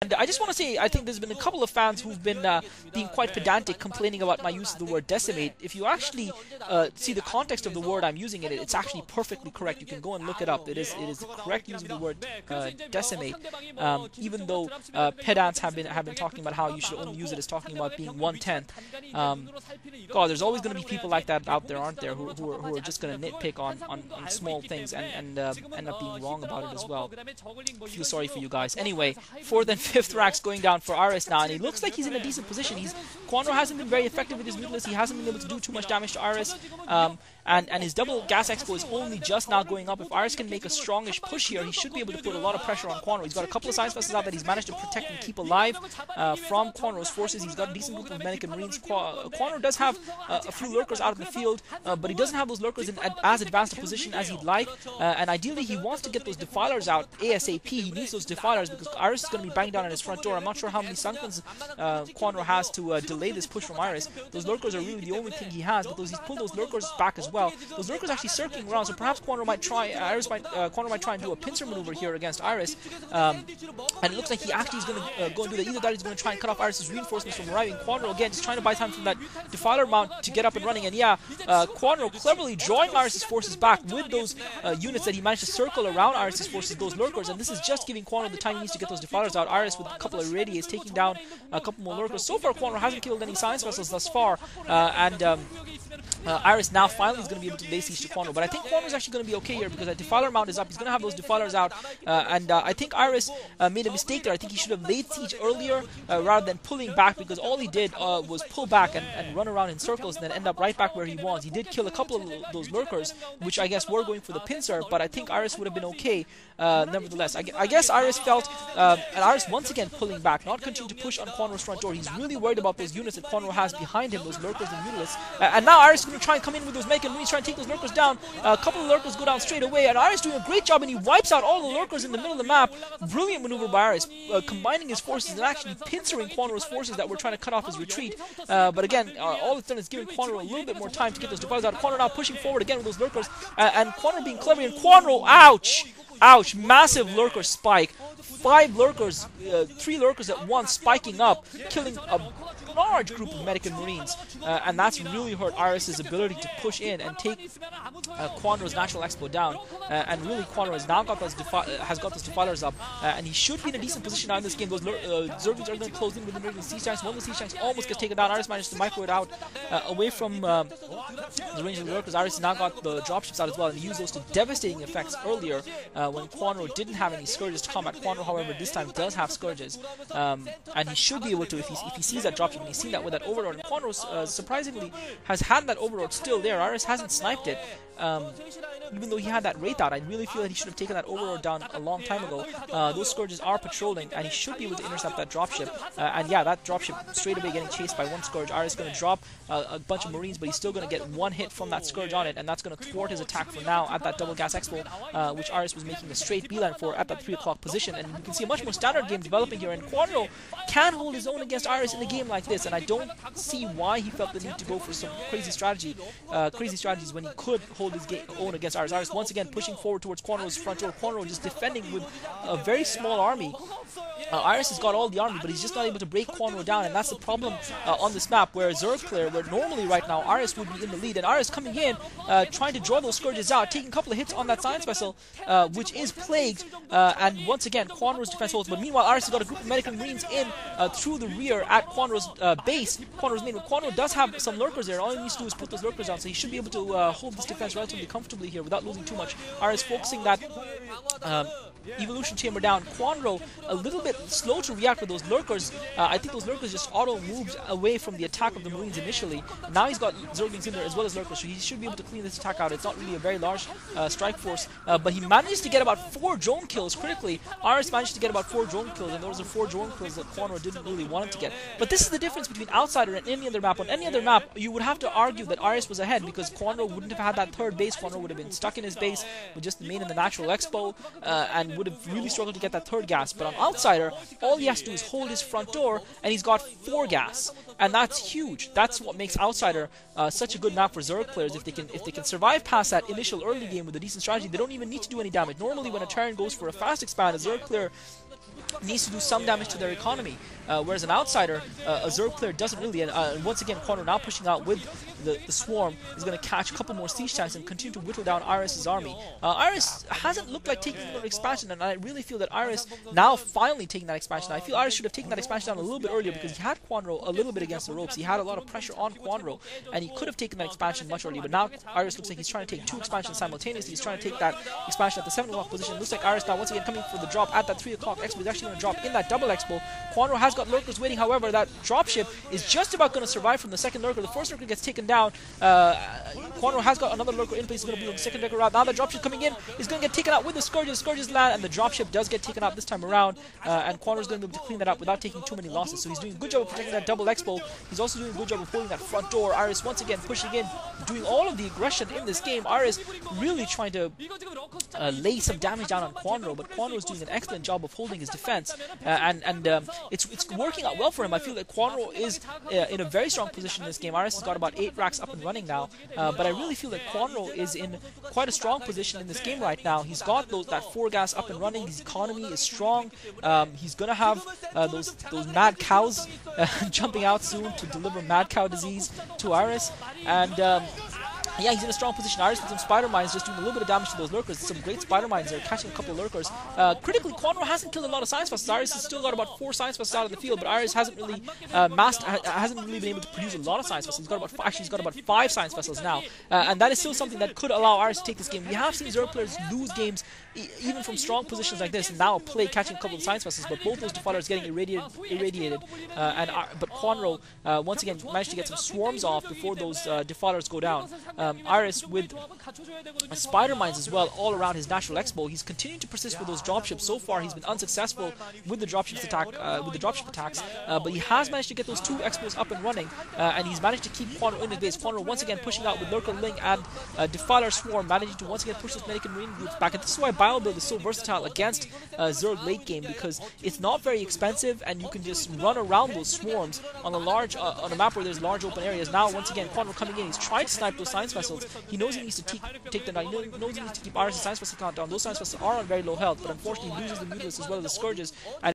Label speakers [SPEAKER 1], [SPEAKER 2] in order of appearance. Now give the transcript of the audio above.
[SPEAKER 1] And I just want to say, I think there's been a couple of fans who've been being quite pedantic, complaining about my use of the word decimate. If you actually see the context of the word I'm using in it, it's actually perfectly correct. You can go and look it up. It is the correct use of the word decimate. Even though pedants have been talking about how you should only use it as talking about being 1/10. God, there's always going to be people like that out there, aren't there, who are just going to nitpick on small things and end up being wrong about it as well. I feel sorry for you guys. Anyway, 4th and 5th racks going down for Aris now, and he looks like he's in a decent position. Kwanro hasn't been very effective with his Mutalist. He hasn't been able to do too much damage to Aris. And his double gas expo is only just now going up. If Aris can make a strongish push here, he should be able to put a lot of pressure on Kwanro. He's got a couple of science vessels out that he's managed to protect and keep alive from Kwanro's forces. He's got a decent group of Medic and Marines. Kwanro does have a few lurkers out of the field, but he doesn't have those lurkers in as advanced a position as he'd like. And ideally, he wants to get those defilers out ASAP. He needs those defilers because Aris is going to be banging down on his front door. I'm not sure how many Sunklins Kwanro has to delay this push from Aris. Those lurkers are really the only thing he has, but he's pulled those lurkers back as well. Those lurkers actually circling around, so perhaps Kwanro might try. Kwanro might try and do a pincer maneuver here against Aris, and it looks like he actually is going to go and do that. Either that, he's going to try and cut off Aris' reinforcements from arriving. Kwanro again just trying to buy time from that defiler mount to get up and running. And yeah, Kwanro cleverly drawing Aris' forces back with those units that he managed to circle around Aris' forces, those lurkers, and this is just giving Kwanro the time he needs to get those defilers out. Aris with a couple of irradiates taking down a couple more lurkers. So far, Kwanro hasn't killed any science vessels thus far, Aris now finally is going to be able to lay siege to Kwanro, but I think Kwanro is actually going to be okay here because that defiler mount is up. He's going to have those defilers out, and I think Aris made a mistake there. I think he should have laid siege earlier rather than pulling back, because all he did was pull back and run around in circles and then end up right back where he was. He did kill a couple of those lurkers, which I guess were going for the pincer, but I think Aris would have been okay nevertheless. I guess Aris felt, and Aris once again pulling back, not continuing to push on Kwanro's front door. He's really worried about those units that Kwanro has behind him, those lurkers and mutalists, and now Aris is going to try and come in with those Medic and Marines, try and take those lurkers down. A couple of lurkers go down straight away, and Aris doing a great job, and he wipes out all the lurkers in the middle of the map. Brilliant maneuver by Aris, combining his forces and actually pincering Kwanro's forces that were trying to cut off his retreat. But again, all it's done is giving Kwanro a little bit more time to get those defilers out. Kwanro now pushing forward again with those lurkers, and Kwanro being clever, and Kwanro, ouch! Ouch, massive lurker spike. 5 lurkers, 3 lurkers at once spiking up, killing a large group of Medic and Marines, and that's really hurt Aris' ability to push in and take Kwanro's natural expo down. And really, Kwanro has now got those defilers up, and he should be in a decent position now in this game. Those Zerglings are going to close in with the American siege tanks. One of the siege tanks almost gets taken down. Aris managed to micro it out away from the range of the lurkers. Aris now got the dropships out as well, and he used those to devastating effects earlier when Kwanro didn't have any scourges to combat. Kwanro, however, this time does have scourges, and he should be able to if he sees that dropship. And he's seen that with that overlord. And Kwanro surprisingly has had that overlord still there. Aris hasn't sniped it. Even though he had that Wraith out, I really feel that he should have taken that overlord down a long time ago. Those Scourges are patrolling, and he should be able to intercept that dropship. And yeah, that dropship straight away getting chased by one Scourge. Aris is going to drop a bunch of Marines, but he's still going to get one hit from that Scourge on it, and that's going to thwart his attack for now at that double gas expo, which Aris was making a straight beeline for at that 3 o'clock position. And you can see a much more standard game developing here, and Kwanro can hold his own against Aris in a game like this, and I don't see why he felt the need to go for some crazy strategies when he could hold his own against Aris. Aris once again pushing forward towards Kwanro's front door. Kwanro just defending with a very small army. Aris has got all the army, but he's just not able to break Kwanro down, and that's the problem on this map, where Zergclear, where normally right now Aris would be in the lead, and Aris coming in, trying to draw those Scourges out, taking a couple of hits on that science vessel, which is plagued, and once again Kwanro's defense holds. But meanwhile, Aris has got a group of Medic and Marines in through the rear at Kwanro's base, Kwanro's main. Kwanro does have some lurkers there. All he needs to do is put those lurkers down, so he should be able to hold this defense relatively comfortably here without losing too much. Aris focusing that evolution chamber down. Kwanro a little bit slow to react with those lurkers. I think those lurkers just auto moved away from the attack of the Marines initially. Now he's got Zerglings in there as well as lurkers, so he should be able to clean this attack out. It's not really a very large strike force, but he managed to get about 4 drone kills critically. Aris managed to get about 4 drone kills, and those are 4 drone kills that Kwanro didn't really want him to get. But this is the difference between Outsider and any other map. On any other map, you would have to argue that Aris was ahead because Kwanro wouldn't have had that third base. Kwanro would have been stuck in his base with just the main and the natural expo, and would have really struggled to get that third gas. But on Outsider, all he has to do is hold his front door, and he's got 4 gas, and that's huge. That's what makes Outsider such a good map for Zerg players. If they can survive past that initial early game with a decent strategy, they don't even need to do any damage. Normally, when a Terran goes for a fast expand, a Zerg player needs to do some damage to their economy, whereas an outsider, a Zerg player, doesn't really. And once again, Kwanro now pushing out with the swarm is going to catch a couple more siege tanks and continue to whittle down Iris's army. Iris hasn't looked like taking an expansion, and I really feel that Iris now finally taking that expansion. I feel Iris should have taken that expansion down a little bit earlier because he had Kwanro a little bit against the ropes. He had a lot of pressure on Kwanro, and he could have taken that expansion much earlier. But now Iris looks like he's trying to take 2 expansions simultaneously. He's trying to take that expansion at the 7 o'clock position. Looks like Iris now once again coming for the drop at that 3 o'clock expo. He's actually going to drop in that double expo. Kwanro has got lurkers waiting. However, that dropship is just about going to survive from the second lurker. The first lurker gets taken down. Kwanro has got another lurker in place. He's going to be on the second lurker route. Now the dropship coming in is going to get taken out with the Scourges. Scourges land, and the dropship does get taken out this time around. And Kwanro is going to be able to clean that up without taking too many losses. So he's doing a good job of protecting that double expo. He's also doing a good job of holding that front door. Iris once again pushing in, doing all of the aggression in this game. Iris really trying to lay some damage down on Kwanro, but Kwanro is doing an excellent job of holding his defense, and it's working out well for him. I feel that Kwanro is in a very strong position in this game. Iris has got about 8 racks up and running now, but I really feel that Kwanro is in quite a strong position in this game right now. He's got that 4 gas up and running. His economy is strong. He's gonna have those mad cows jumping out soon to deliver mad cow disease to Iris, and yeah, he's in a strong position. Iris with some spider mines just doing a little bit of damage to those lurkers. Some great spider mines there, catching a couple of lurkers. Critically, Kwanro hasn't killed a lot of science vessels. Iris has still got about 4 science vessels out of the field, but Iris hasn't really hasn't really been able to produce a lot of science vessels. He's got about 5 science vessels now, and that is still something that could allow Iris to take this game. We have seen Zerg players lose games even from strong positions like this, and now play catching a couple of science vessels, but both those defilers getting irradiated. But Kwanro once again managed to get some swarms off before those defilers go down. Iris with spider mines as well all around his natural expo. He's continuing to persist with those dropships. So far, he's been unsuccessful with the dropship attacks, but he has managed to get those 2 expos up and running, and he's managed to keep Kwanro in his base. Kwanro once again pushing out with Lurker Ling and Defiler Swarm, managing to once again push those Medic and Marine groups back. And this is why Bio Build is so versatile against Zerg late game, because it's not very expensive, and you can just run around those swarms on a map where there's large open areas. Now, once again, Kwanro coming in. He's trying to snipe those science vessels. He knows he needs to take them down. He knows he needs to keep Iris' science vessel count down. Those science vessels are on very low health, but unfortunately he loses the Mutalisk as well as the Scourges. And